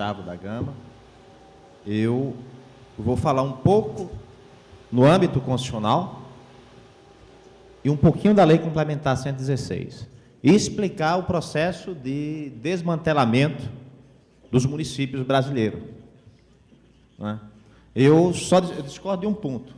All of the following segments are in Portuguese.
Gustavo da Gama. Eu vou falar um pouco no âmbito constitucional e um pouquinho da Lei Complementar 116 e explicar o processo de desmantelamento dos municípios brasileiros. Né? Eu discordo de um ponto,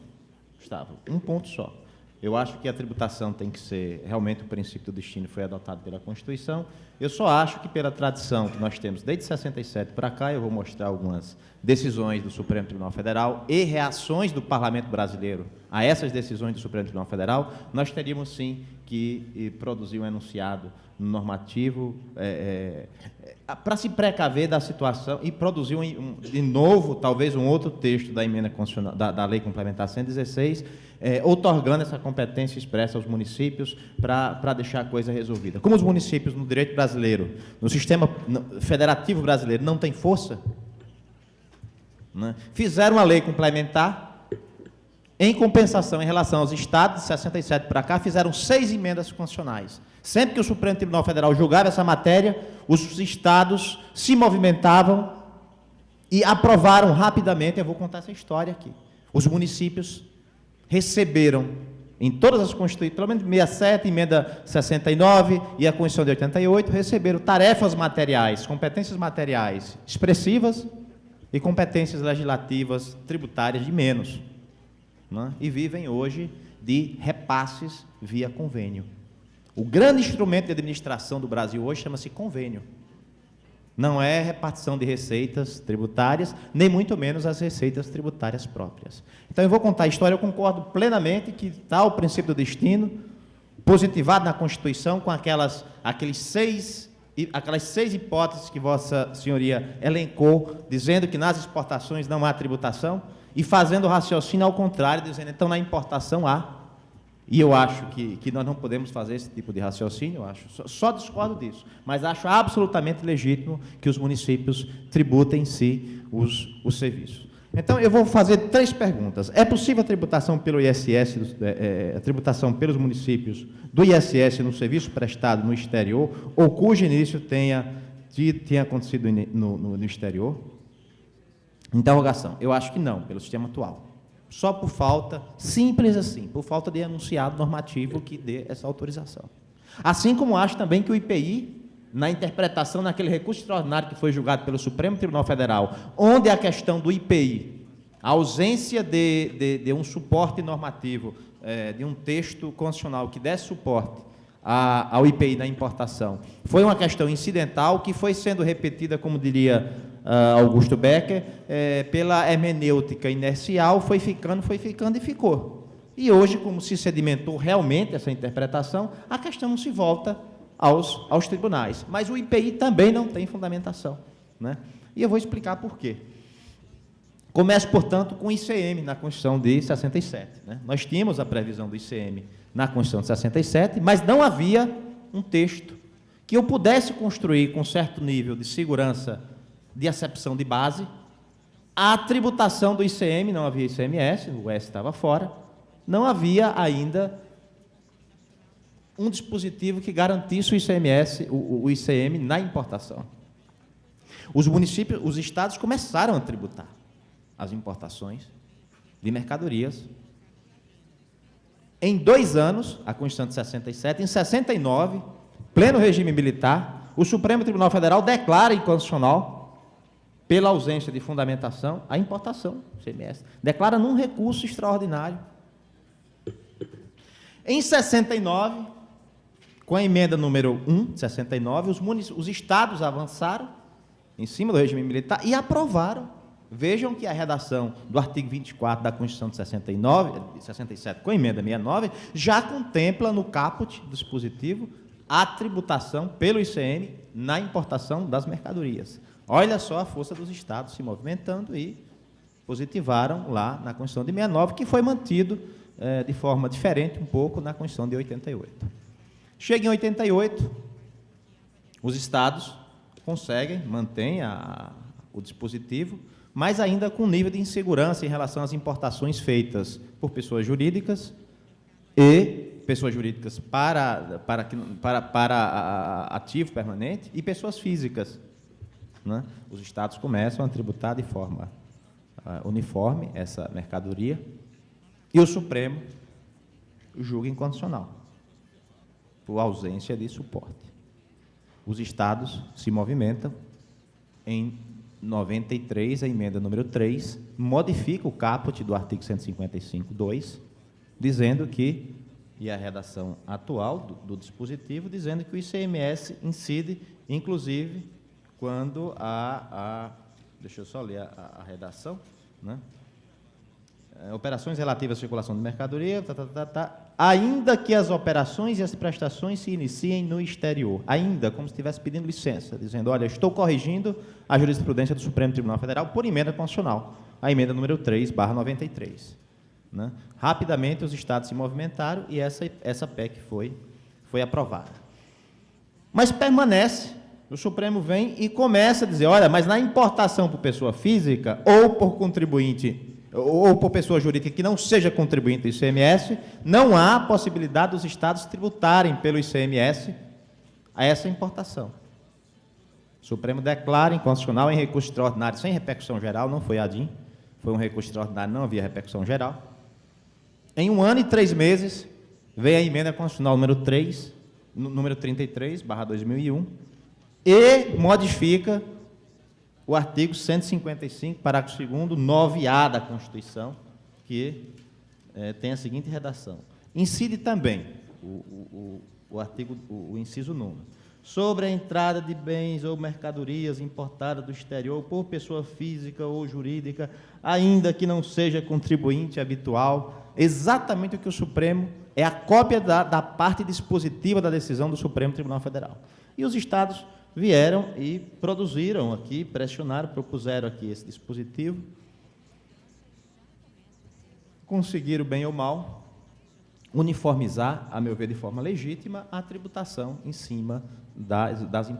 Gustavo, um ponto só. Eu acho que a tributação tem que ser, realmente o princípio do destino foi adotado pela Constituição. Eu só acho que pela tradição que nós temos desde 67 para cá, eu vou mostrar algumas decisões do Supremo Tribunal Federal e reações do Parlamento brasileiro a essas decisões do Supremo Tribunal Federal, nós teríamos sim que produzir um enunciado normativo para se precaver da situação e produzir de novo, talvez um outro texto da emenda constitucional, da Lei Complementar 116, outorgando essa competência expressa aos municípios para deixar a coisa resolvida. Como os municípios no direito brasileiro, no sistema federativo brasileiro, não têm força, né, fizeram uma lei complementar. Em compensação, em relação aos estados, de 67 para cá, fizeram 6 emendas constitucionais. Sempre que o Supremo Tribunal Federal julgava essa matéria, os estados se movimentavam e aprovaram rapidamente. Eu vou contar essa história aqui. Os municípios receberam, em todas as constituições, pelo menos 67, emenda 69 e a Constituição de 88, receberam tarefas materiais, competências materiais expressivas e competências legislativas tributárias de menos. Né? E vivem hoje de repasses via convênio. O grande instrumento de administração do Brasil hoje chama-se convênio. Não é repartição de receitas tributárias, nem muito menos as receitas tributárias próprias. Então, eu vou contar a história. Eu concordo plenamente que está o princípio do destino positivado na Constituição com aquelas 6 hipóteses que Vossa Senhoria elencou, dizendo que nas exportações não há tributação, e fazendo o raciocínio ao contrário, dizendo, então, na importação há. E eu acho que nós não podemos fazer esse tipo de raciocínio, eu acho, só discordo disso, mas acho absolutamente legítimo que os municípios tributem em si os serviços. Então, eu vou fazer 3 perguntas. É possível a tributação pelo ISS, a tributação pelos municípios do ISS no serviço prestado no exterior, ou cujo início tenha acontecido no exterior? Interrogação. Eu acho que não, pelo sistema atual. Só por falta, simples assim, por falta de enunciado normativo que dê essa autorização. Assim como acho também que o IPI, na interpretação naquele recurso extraordinário que foi julgado pelo Supremo Tribunal Federal, onde a questão do IPI, a ausência de um suporte normativo, de um texto constitucional que desse suporte ao IPI na importação, foi uma questão incidental que foi sendo repetida, como diria Augusto Becker, pela hermenêutica inercial, foi ficando e ficou. E hoje, como se sedimentou realmente essa interpretação, a questão não se volta aos tribunais. Mas o IPI também não tem fundamentação, né? E eu vou explicar por quê. Começo, portanto, com o ICM na Constituição de 67. Né? Nós tínhamos a previsão do ICM na Constituição de 67, mas não havia um texto que eu pudesse construir com certo nível de segurança de acepção de base a tributação do ICM. Não havia ICMS, o S estava fora, não havia ainda um dispositivo que garantisse o ICMS, o ICM na importação. Os municípios, os estados começaram a tributar as importações de mercadorias. Em 2 anos, a Constituição de 67, em 69, pleno regime militar, o Supremo Tribunal Federal declara inconstitucional, pela ausência de fundamentação, a importação do ICMS. Declara num recurso extraordinário. Em 69, com a emenda número 1, de 69, os estados avançaram em cima do regime militar e aprovaram. Vejam que a redação do artigo 24 da Constituição de 67, com a emenda 69, já contempla no caput do dispositivo a tributação pelo ICM na importação das mercadorias. Olha só a força dos estados se movimentando e positivaram lá na Constituição de 69, que foi mantido de forma diferente um pouco na Constituição de 88. Chega em 88, os estados mantêm o dispositivo, mas ainda com nível de insegurança em relação às importações feitas por pessoas jurídicas para ativo permanente e pessoas físicas. né, os estados começam a tributar de forma uniforme essa mercadoria e o Supremo julga inconstitucional, por ausência de suporte. Os estados se movimentam. Em 93, a emenda número 3 modifica o caput do artigo 155.2, dizendo que, e a redação atual do dispositivo, dizendo que o ICMS incide, inclusive, quando deixa eu só ler a redação, né? Operações relativas à circulação de mercadoria, ainda que as operações e as prestações se iniciem no exterior, ainda, como se estivesse pedindo licença, dizendo, olha, estou corrigindo a jurisprudência do Supremo Tribunal Federal por emenda constitucional, a emenda número 3/93. Né? Rapidamente, os estados se movimentaram e essa PEC foi aprovada. Mas permanece, o Supremo vem e começa a dizer, olha, mas na importação por pessoa física ou por contribuinte ou por pessoa jurídica que não seja contribuinte do ICMS, não há possibilidade dos estados tributarem pelo ICMS a essa importação. O Supremo declara inconstitucional em recurso extraordinário, sem repercussão geral, não foi ADIM, foi um recurso extraordinário, não havia repercussão geral. Em 1 ano e 3 meses, veio a emenda constitucional número 33/2001, e modifica o artigo 155, parágrafo 2º, 9A da Constituição, que tem a seguinte redação. Incide também o inciso 9. Sobre a entrada de bens ou mercadorias importadas do exterior por pessoa física ou jurídica, ainda que não seja contribuinte habitual, exatamente o que o Supremo, é a cópia da parte dispositiva da decisão do Supremo Tribunal Federal. E os estados vieram e produziram aqui, pressionaram, propuseram aqui esse dispositivo, conseguiram, bem ou mal, uniformizar, a meu ver, de forma legítima, a tributação em cima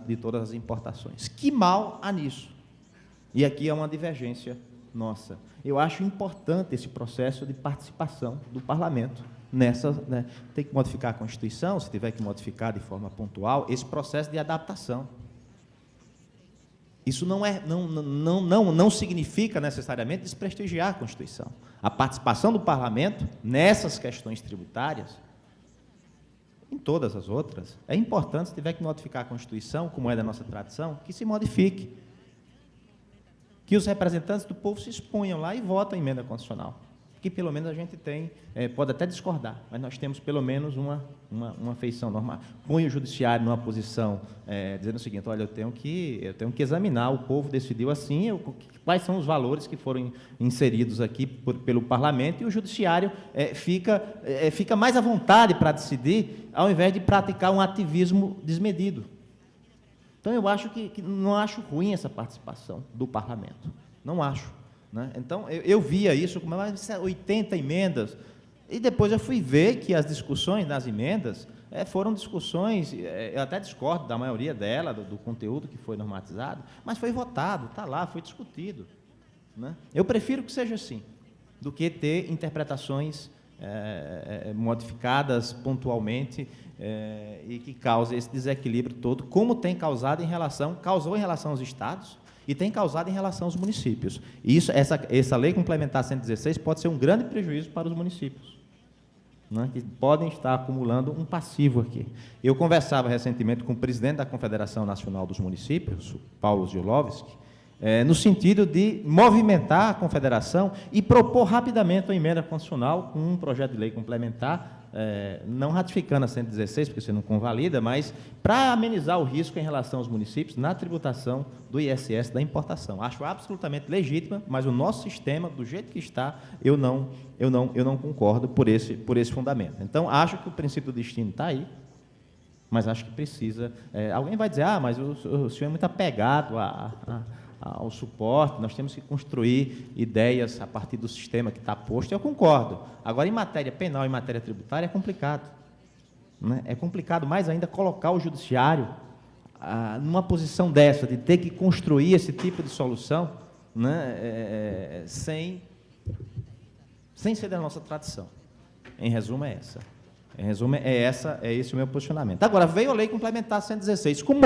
de todas as importações. Que mal há nisso? E aqui é uma divergência nossa. Eu acho importante esse processo de participação do parlamento nessa, né? Tem que modificar a Constituição, se tiver que modificar de forma pontual, esse processo de adaptação. Isso não significa necessariamente desprestigiar a Constituição. A participação do parlamento nessas questões tributárias, em todas as outras, é importante, se tiver que modificar a Constituição, como é da nossa tradição, que se modifique. Que os representantes do povo se exponham lá e votem a emenda constitucional. Que pelo menos a gente tem, pode até discordar, mas nós temos pelo menos uma feição normal. Põe o judiciário numa posição, dizendo o seguinte, olha, eu tenho que examinar, o povo decidiu assim, quais são os valores que foram inseridos aqui pelo parlamento, e o judiciário fica mais à vontade para decidir, ao invés de praticar um ativismo desmedido. Então, eu acho que não acho ruim essa participação do parlamento, não acho. Né? Então, eu via isso como 80 emendas, e depois eu fui ver que as discussões das emendas foram discussões, eu até discordo da maioria dela, do conteúdo que foi normatizado, mas foi votado, está lá, foi discutido. Né? Eu prefiro que seja assim, do que ter interpretações modificadas pontualmente e que cause esse desequilíbrio todo, como tem causou em relação aos estados, e tem causado em relação aos municípios. E essa lei complementar 116 pode ser um grande prejuízo para os municípios, né, que podem estar acumulando um passivo aqui. Eu conversava recentemente com o presidente da Confederação Nacional dos Municípios, o Paulo Ziolovski, no sentido de movimentar a confederação e propor rapidamente uma emenda constitucional com um projeto de lei complementar, não ratificando a 116, porque você não convalida, mas para amenizar o risco em relação aos municípios na tributação do ISS da importação. Acho absolutamente legítima, mas o nosso sistema, do jeito que está, eu não concordo por esse fundamento. Então, acho que o princípio do destino está aí, mas acho que precisa... alguém vai dizer, mas o senhor é muito apegado ao suporte, nós temos que construir ideias a partir do sistema que está posto, eu concordo. Agora, em matéria penal e matéria tributária, é complicado. Né? É complicado mais ainda colocar o judiciário numa posição dessa, de ter que construir esse tipo de solução, né? Sem ser da nossa tradição. Em resumo, é essa. Em resumo, é esse o meu posicionamento. Agora, veio a lei complementar 116, como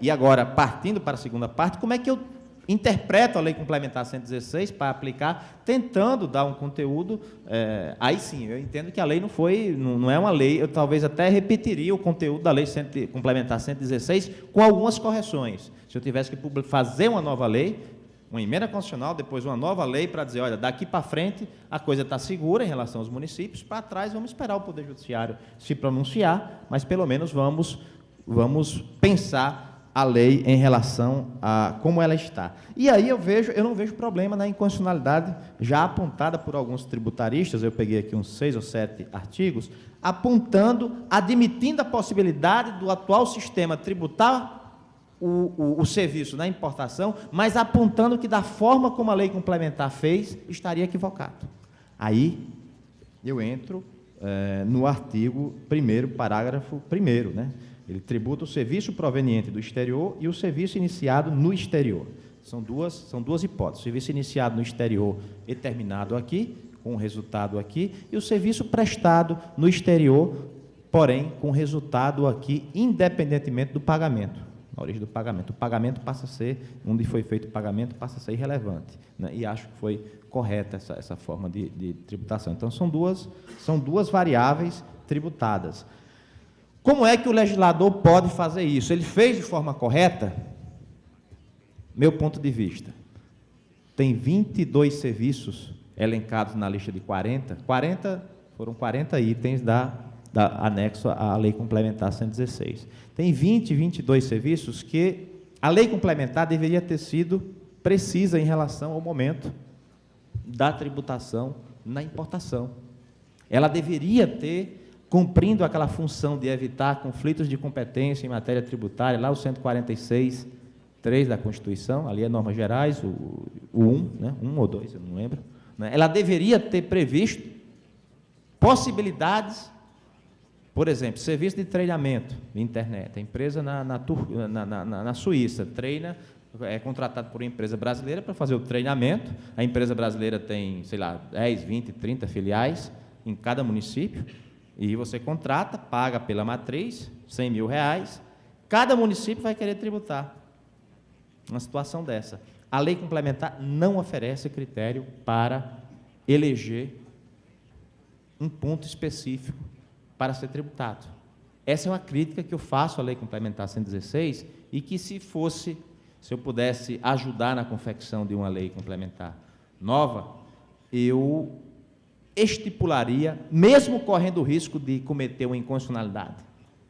e agora, partindo para a segunda parte, como é que eu interpreto a Lei Complementar 116 para aplicar, tentando dar um conteúdo, aí sim, eu entendo que a lei não é uma lei, eu talvez até repetiria o conteúdo da Lei Complementar 116 com algumas correções. Se eu tivesse que fazer uma nova lei, uma emenda constitucional, depois uma nova lei para dizer, olha, daqui para frente a coisa está segura em relação aos municípios, para trás vamos esperar o Poder Judiciário se pronunciar, mas pelo menos vamos pensar a lei em relação a como ela está. E aí eu não vejo problema na inconstitucionalidade já apontada por alguns tributaristas, eu peguei aqui uns 6 ou 7 artigos, admitindo a possibilidade do atual sistema tributar o serviço na importação, mas apontando que da forma como a lei complementar fez, estaria equivocado. Aí eu entro no artigo 1º, parágrafo 1º, né? Ele tributa o serviço proveniente do exterior e o serviço iniciado no exterior. São duas hipóteses. O serviço iniciado no exterior e terminado aqui, com resultado aqui, e o serviço prestado no exterior, porém, com resultado aqui, independentemente do pagamento, na origem do pagamento. O pagamento passa a ser, onde foi feito o pagamento, passa a ser irrelevante, né? E acho que foi correta essa forma de tributação. Então, são duas variáveis tributadas. Como é que o legislador pode fazer isso? Ele fez de forma correta? Meu ponto de vista. Tem 22 serviços elencados na lista de 40. Foram 40 itens anexo à Lei Complementar 116. Tem 22 serviços que a Lei Complementar deveria ter sido precisa em relação ao momento da tributação na importação. Ela deveria ter, cumprindo aquela função de evitar conflitos de competência em matéria tributária, lá o 146.3 da Constituição, ali é normas gerais, o 1, né? 1 ou 2, eu não lembro, né? Ela deveria ter previsto possibilidades, por exemplo, serviço de treinamento de internet. A empresa na Suíça treina, é contratado por uma empresa brasileira para fazer o treinamento. A empresa brasileira tem, sei lá, 10, 20, 30 filiais em cada município, e você contrata, paga pela matriz, R$100 mil, cada município vai querer tributar. Uma situação dessa. A lei complementar não oferece critério para eleger um ponto específico para ser tributado. Essa é uma crítica que eu faço à Lei Complementar 116 e que, se eu pudesse ajudar na confecção de uma lei complementar nova, eu estipularia, mesmo correndo o risco de cometer uma inconstitucionalidade,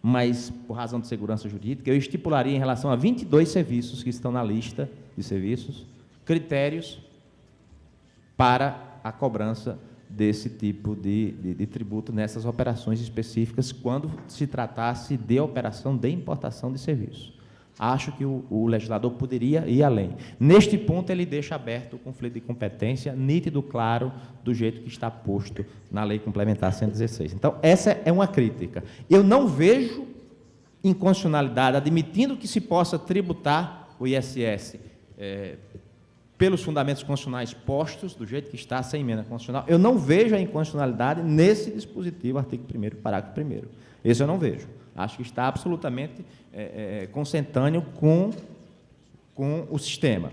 mas por razão de segurança jurídica, eu estipularia em relação a 22 serviços que estão na lista de serviços, critérios para a cobrança desse tipo de tributo nessas operações específicas, quando se tratasse de operação de importação de serviços. Acho que o legislador poderia ir além. Neste ponto, ele deixa aberto o conflito de competência, nítido, claro, do jeito que está posto na Lei Complementar 116. Então, essa é uma crítica. Eu não vejo inconstitucionalidade, admitindo que se possa tributar o ISS pelos fundamentos constitucionais postos, do jeito que está, sem emenda constitucional, eu não vejo a inconstitucionalidade nesse dispositivo, artigo 1º, parágrafo 1º. Esse eu não vejo. Acho que está absolutamente consentâneo com o sistema.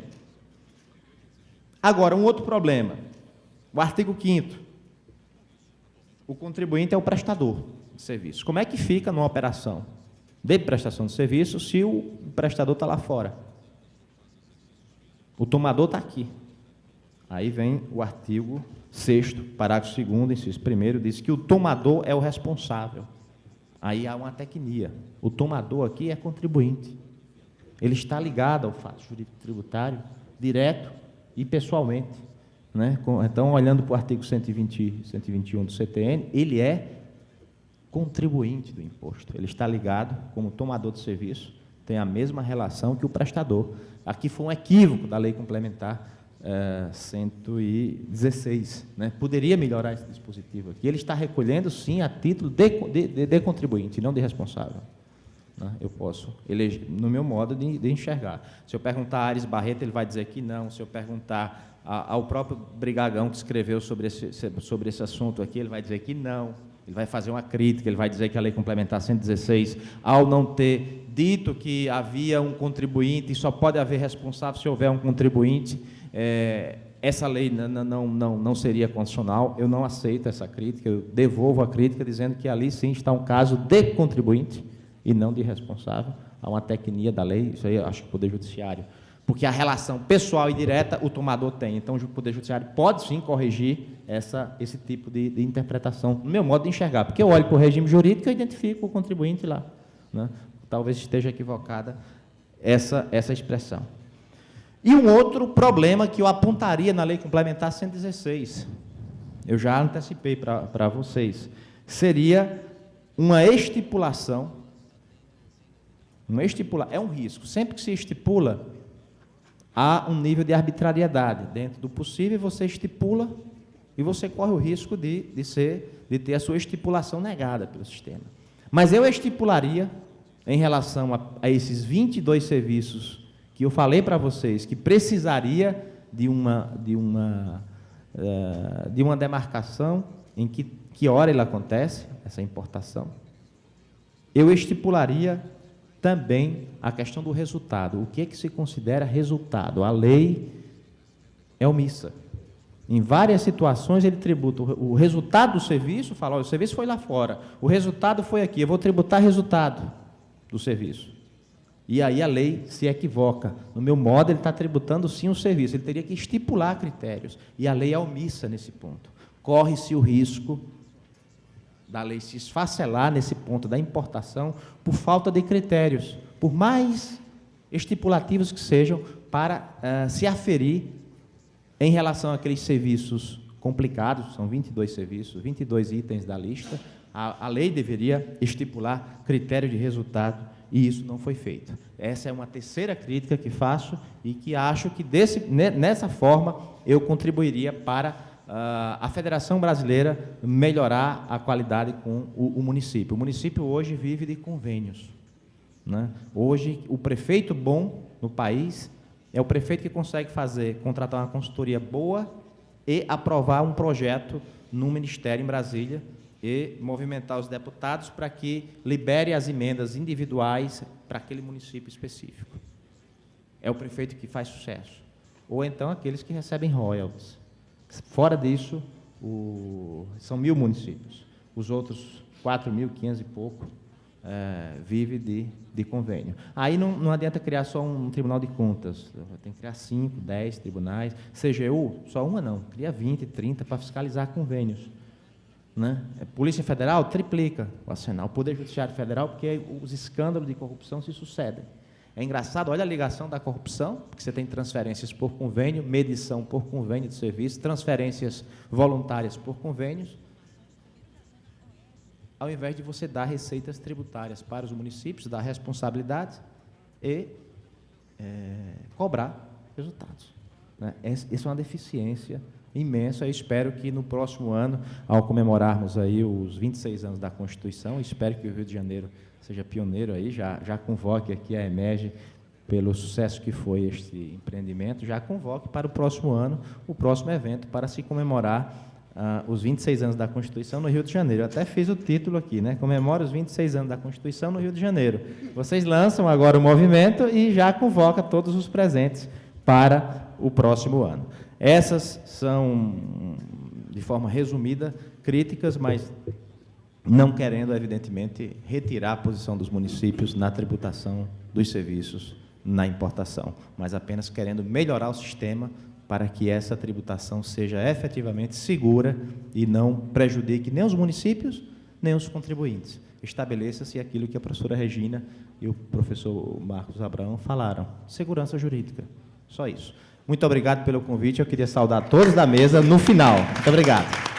Agora, um outro problema. O artigo 5º. O contribuinte é o prestador de serviço. Como é que fica numa operação de prestação de serviço se o prestador está lá fora? O tomador está aqui. Aí vem o artigo 6º, parágrafo 2º, inciso 1º, diz que o tomador é o responsável. Aí há uma tecnia. O tomador aqui é contribuinte. Ele está ligado ao fato jurídico tributário, direto e pessoalmente, né? Então, olhando para o artigo 121 do CTN, ele é contribuinte do imposto. Ele está ligado como tomador de serviço, tem a mesma relação que o prestador. Aqui foi um equívoco da Lei Complementar 116, né? Poderia melhorar esse dispositivo aqui. Ele está recolhendo, sim, a título de contribuinte, não de responsável, né? Eu posso eleger, no meu modo de enxergar. Se eu perguntar a Aires Barreto, ele vai dizer que não. Se eu perguntar ao próprio Brigagão, que escreveu sobre esse assunto aqui, ele vai dizer que não. Ele vai fazer uma crítica, ele vai dizer que a Lei Complementar 116, ao não ter dito que havia um contribuinte e só pode haver responsável se houver um contribuinte, essa lei não seria constitucional. Eu não aceito essa crítica, eu devolvo a crítica dizendo que ali sim está um caso de contribuinte e não de responsável. Há uma tecnia da lei, isso aí eu acho que o Poder Judiciário, porque a relação pessoal e direta o tomador tem. Então, o Poder Judiciário pode sim corrigir esse tipo de interpretação, no meu modo de enxergar, porque eu olho para o regime jurídico e identifico o contribuinte lá, né? Talvez esteja equivocada essa expressão. E um outro problema que eu apontaria na Lei Complementar 116, eu já antecipei para vocês, seria uma estipulação, é um risco, sempre que se estipula, há um nível de arbitrariedade, dentro do possível você estipula e você corre o risco de ter a sua estipulação negada pelo sistema. Mas eu estipularia, em relação a esses 22 serviços que eu falei para vocês, que precisaria de uma demarcação em que hora ele acontece, essa importação, eu estipularia também a questão do resultado. O que é que se considera resultado? A lei é omissa. Em várias situações, ele tributa o resultado do serviço, fala, olha, o serviço foi lá fora, o resultado foi aqui, eu vou tributar resultado do serviço. E aí a lei se equivoca. No meu modo, ele está tributando sim o serviço, ele teria que estipular critérios, e a lei é omissa nesse ponto. Corre-se o risco da lei se esfacelar nesse ponto da importação por falta de critérios, por mais estipulativos que sejam, para se aferir em relação àqueles serviços complicados, são 22 serviços, 22 itens da lista, a lei deveria estipular critério de resultado, e isso não foi feito. Essa é uma terceira crítica que faço e que acho que nessa forma eu contribuiria para a Federação Brasileira melhorar a qualidade com o município. O município hoje vive de convênios, né? Hoje, o prefeito bom no país é o prefeito que consegue contratar uma consultoria boa e aprovar um projeto no Ministério em Brasília e movimentar os deputados para que libere as emendas individuais para aquele município específico. É o prefeito que faz sucesso. Ou então aqueles que recebem royalties. Fora disso, são 1.000 municípios. Os outros 4.500 e pouco vivem de convênio. Aí não adianta criar só um tribunal de contas. Tem que criar 5, 10 tribunais. CGU, só uma não. Cria 20, 30 para fiscalizar convênios, né? Polícia Federal triplica o arsenal. O Poder Judiciário Federal, porque os escândalos de corrupção se sucedem. É engraçado, olha a ligação da corrupção, porque você tem transferências por convênio, medição por convênio de serviço, transferências voluntárias por convênios, ao invés de você dar receitas tributárias para os municípios, dar responsabilidades e cobrar resultados, né? Essa é uma deficiência imensa. Eu espero que no próximo ano, ao comemorarmos aí os 26 anos da Constituição, espero que o Rio de Janeiro seja pioneiro aí, já convoque aqui a EMERGE, pelo sucesso que foi este empreendimento, já convoque para o próximo ano, o próximo evento, para se comemorar os 26 anos da Constituição no Rio de Janeiro. Eu até fiz o título aqui, né? Comemora os 26 anos da Constituição no Rio de Janeiro. Vocês lançam agora o movimento e já convoca todos os presentes para o próximo ano. Essas são, de forma resumida, críticas, mas não querendo, evidentemente, retirar a posição dos municípios na tributação dos serviços na importação, mas apenas querendo melhorar o sistema para que essa tributação seja efetivamente segura e não prejudique nem os municípios, nem os contribuintes. Estabeleça-se aquilo que a professora Regina e o professor Marcos Abraão falaram: segurança jurídica. Só isso. Muito obrigado pelo convite. Eu queria saudar todos da mesa no final. Muito obrigado.